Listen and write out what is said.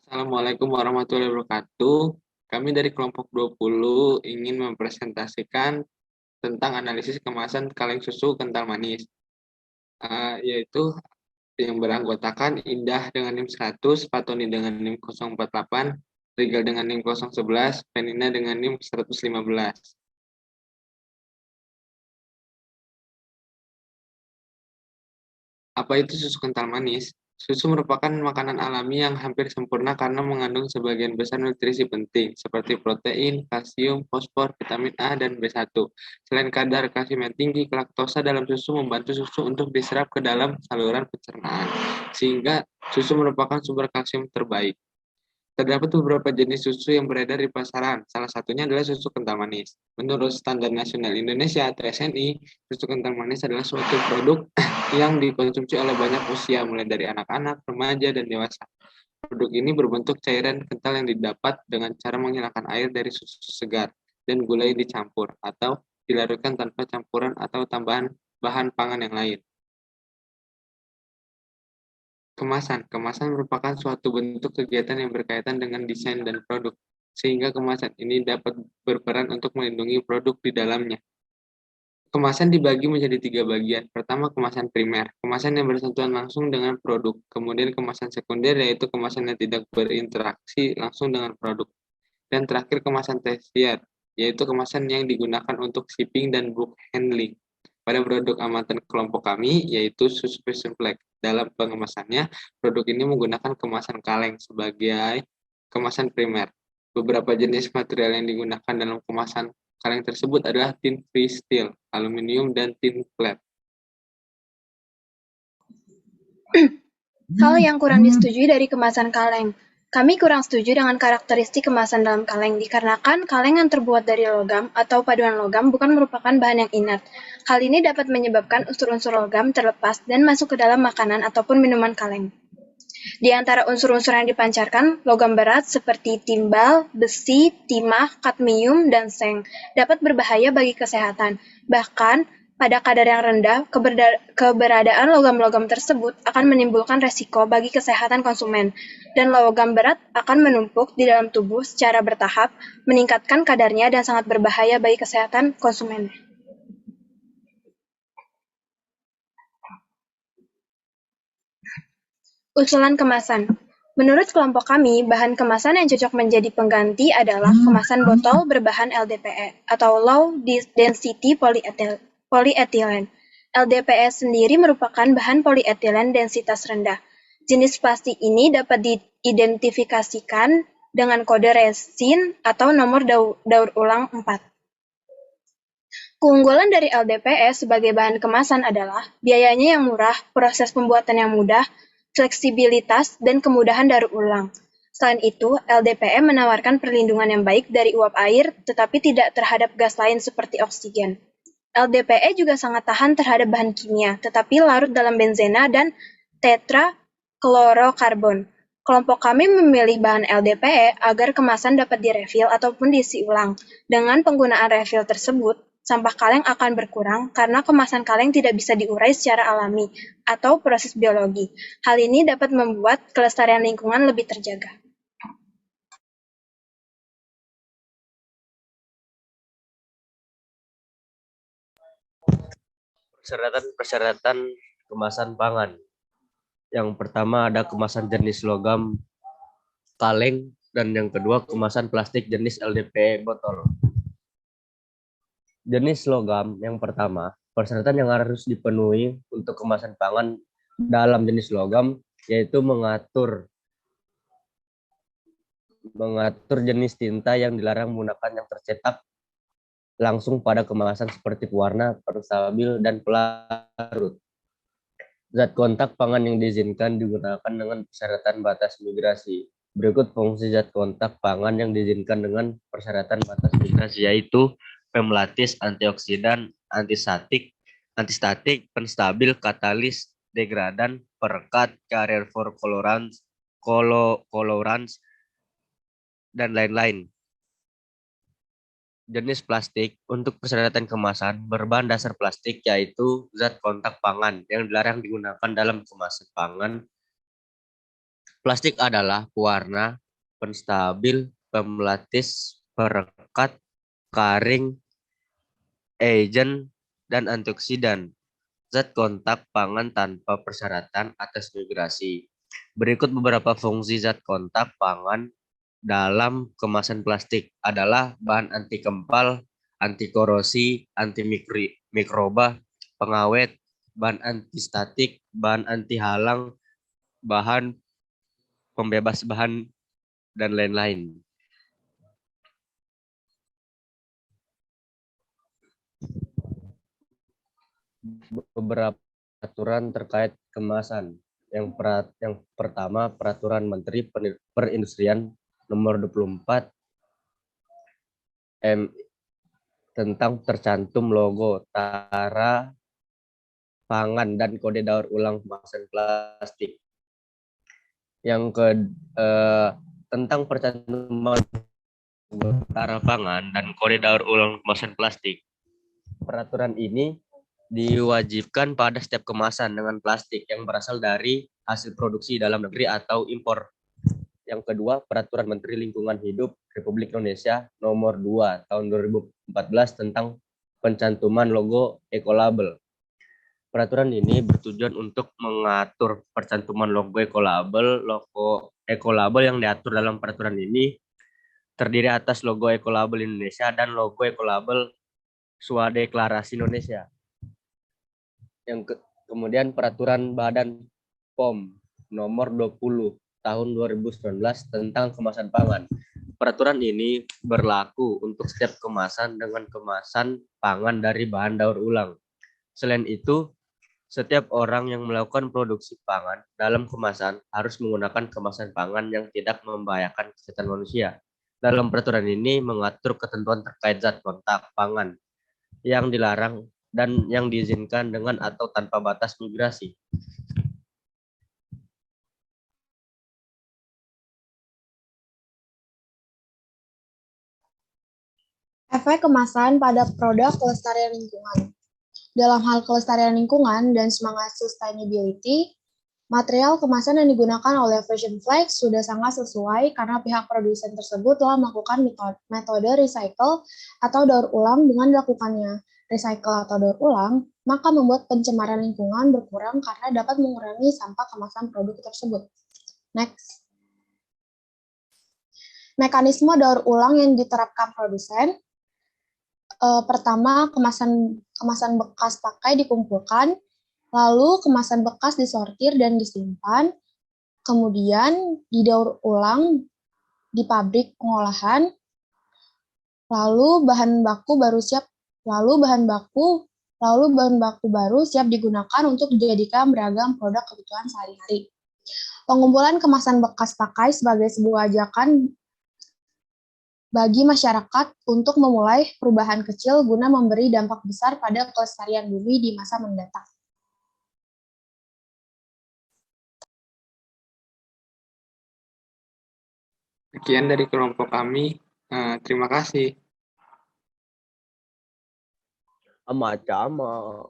Assalamualaikum warahmatullahi wabarakatuh. Kami dari kelompok 20 ingin mempresentasikan tentang analisis kemasan kaleng susu kental manis, yaitu yang beranggotakan Indah dengan NIM 100, Fatoni dengan NIM 048, Regal dengan NIM 011, Penina dengan NIM 115. Apa itu susu kental manis? Susu merupakan makanan alami yang hampir sempurna karena mengandung sebagian besar nutrisi penting seperti protein, kalsium, fosfor, vitamin A, dan B1. Selain kadar kalsium yang tinggi, laktosa dalam susu membantu susu untuk diserap ke dalam saluran pencernaan, sehingga susu merupakan sumber kalsium terbaik. Terdapat beberapa jenis susu yang beredar di pasaran, salah satunya adalah susu kental manis. Menurut Standar Nasional Indonesia atau SNI, susu kental manis adalah suatu produk yang dikonsumsi oleh banyak usia, mulai dari anak-anak, remaja, dan dewasa. Produk ini berbentuk cairan kental yang didapat dengan cara menghilangkan air dari susu segar dan gula yang dicampur atau dilarutkan tanpa campuran atau tambahan bahan pangan yang lain. Kemasan. Kemasan merupakan suatu bentuk kegiatan yang berkaitan dengan desain dan produk, sehingga kemasan ini dapat berperan untuk melindungi produk di dalamnya. Kemasan dibagi menjadi tiga bagian. Pertama, kemasan primer, kemasan yang bersentuhan langsung dengan produk. Kemudian kemasan sekunder, yaitu kemasan yang tidak berinteraksi langsung dengan produk. Dan terakhir, kemasan tersier, yaitu kemasan yang digunakan untuk shipping dan book handling. Pada produk amatan kelompok kami, yaitu Suspension Flag. Dalam pengemasannya, produk ini menggunakan kemasan kaleng sebagai kemasan primer. Beberapa jenis material yang digunakan dalam kemasan kaleng tersebut adalah tin free steel, aluminium, dan tin flat. Hal yang kurang disetujui dari kemasan kaleng. Kami kurang setuju dengan karakteristik kemasan dalam kaleng dikarenakan kaleng yang terbuat dari logam atau paduan logam bukan merupakan bahan yang inert. Hal ini dapat menyebabkan unsur-unsur logam terlepas dan masuk ke dalam makanan ataupun minuman kaleng. Di antara unsur-unsur yang dipancarkan, logam berat seperti timbal, besi, timah, kadmium, dan seng dapat berbahaya bagi kesehatan. Bahkan, pada kadar yang rendah, keberadaan logam-logam tersebut akan menimbulkan resiko bagi kesehatan konsumen, dan logam berat akan menumpuk di dalam tubuh secara bertahap, meningkatkan kadarnya dan sangat berbahaya bagi kesehatan konsumen. Usulan kemasan. Menurut kelompok kami, bahan kemasan yang cocok menjadi pengganti adalah kemasan botol berbahan LDPE atau Low Density Polyethylene. LDPE sendiri merupakan bahan polietilen densitas rendah. Jenis plastik ini dapat diidentifikasikan dengan kode resin atau nomor daur ulang 4. Keunggulan dari LDPE sebagai bahan kemasan adalah biayanya yang murah, proses pembuatan yang mudah, fleksibilitas, dan kemudahan daur ulang. Selain itu, LDPE menawarkan perlindungan yang baik dari uap air, tetapi tidak terhadap gas lain seperti oksigen. LDPE juga sangat tahan terhadap bahan kimia, tetapi larut dalam benzena dan tetraklorokarbon. Kelompok kami memilih bahan LDPE agar kemasan dapat direfil ataupun diisi ulang. Dengan penggunaan refil tersebut, sampah kaleng akan berkurang karena kemasan kaleng tidak bisa diurai secara alami atau proses biologi. Hal ini dapat membuat kelestarian lingkungan lebih terjaga. Persyaratan kemasan pangan. Yang pertama ada kemasan jenis logam kaleng dan yang kedua kemasan plastik jenis LDPE botol. Jenis logam yang pertama, persyaratan yang harus dipenuhi untuk kemasan pangan dalam jenis logam yaitu mengatur jenis tinta yang dilarang menggunakan yang tercetak langsung pada kemasan seperti pewarna, penstabil, dan pelarut. Zat kontak pangan yang diizinkan digunakan dengan persyaratan batas migrasi. Berikut fungsi zat kontak pangan yang diizinkan dengan persyaratan batas migrasi yaitu pemelatis, antioksidan, antistatik, penstabil, katalis, degradan, perekat, carrier for colorants, dan lain-lain. Jenis plastik untuk persyaratan kemasan berbahan dasar plastik yaitu zat kontak pangan yang dilarang digunakan dalam kemasan pangan Plastik adalah pewarna, penstabil, pemelapis, perekat, karing, agen, dan antioksidan. Zat kontak pangan tanpa persyaratan atas migrasi. Berikut beberapa fungsi zat kontak pangan dalam kemasan plastik adalah bahan anti kempal, anti korosi, anti mikroba, pengawet, bahan anti statik, bahan anti halang, bahan pembebas bahan, dan lain-lain. Beberapa aturan terkait kemasan. Yang pertama, Peraturan Menteri Perindustrian Nomor 24 tentang tercantum logo, tara, pangan, dan kode daur ulang kemasan plastik. Tentang percantuman tara pangan dan kode daur ulang kemasan plastik. Peraturan ini diwajibkan pada setiap kemasan dengan plastik yang berasal dari hasil produksi dalam negeri atau impor. Yang kedua, Peraturan Menteri Lingkungan Hidup Republik Indonesia Nomor 2 Tahun 2014 tentang pencantuman logo ekolabel. Peraturan ini bertujuan untuk mengatur percantuman logo ekolabel. Logo ekolabel yang diatur dalam peraturan ini terdiri atas logo ekolabel Indonesia dan logo ekolabel Swadeklarasi Indonesia. Kemudian Peraturan Badan POM Nomor 20 Tahun 2019 tentang kemasan pangan. Peraturan ini berlaku untuk setiap kemasan dengan kemasan pangan dari bahan daur ulang. Selain itu, setiap orang yang melakukan produksi pangan dalam kemasan harus menggunakan kemasan pangan yang tidak membahayakan kesehatan manusia. Dalam peraturan ini mengatur ketentuan terkait zat kontak pangan yang dilarang dan yang diizinkan dengan atau tanpa batas migrasi. Efek kemasan pada produk kelestarian lingkungan. Dalam hal kelestarian lingkungan dan semangat sustainability, material kemasan yang digunakan oleh Fashion Flex sudah sangat sesuai karena pihak produsen tersebut telah melakukan metode recycle atau daur ulang. Dengan dilakukannya recycle atau daur ulang, maka membuat pencemaran lingkungan berkurang karena dapat mengurangi sampah kemasan produk tersebut. Next. Mekanisme daur ulang yang diterapkan produsen. Pertama, kemasan bekas pakai dikumpulkan, lalu kemasan bekas disortir dan disimpan, kemudian didaur ulang di pabrik pengolahan, lalu bahan baku baru siap digunakan untuk dijadikan beragam produk kebutuhan sehari-hari. Pengumpulan kemasan bekas pakai sebagai sebuah ajakan bagi masyarakat untuk memulai perubahan kecil guna memberi dampak besar pada kelestarian bumi di masa mendatang. Sekian dari kelompok kami. Terima kasih. Sama-sama.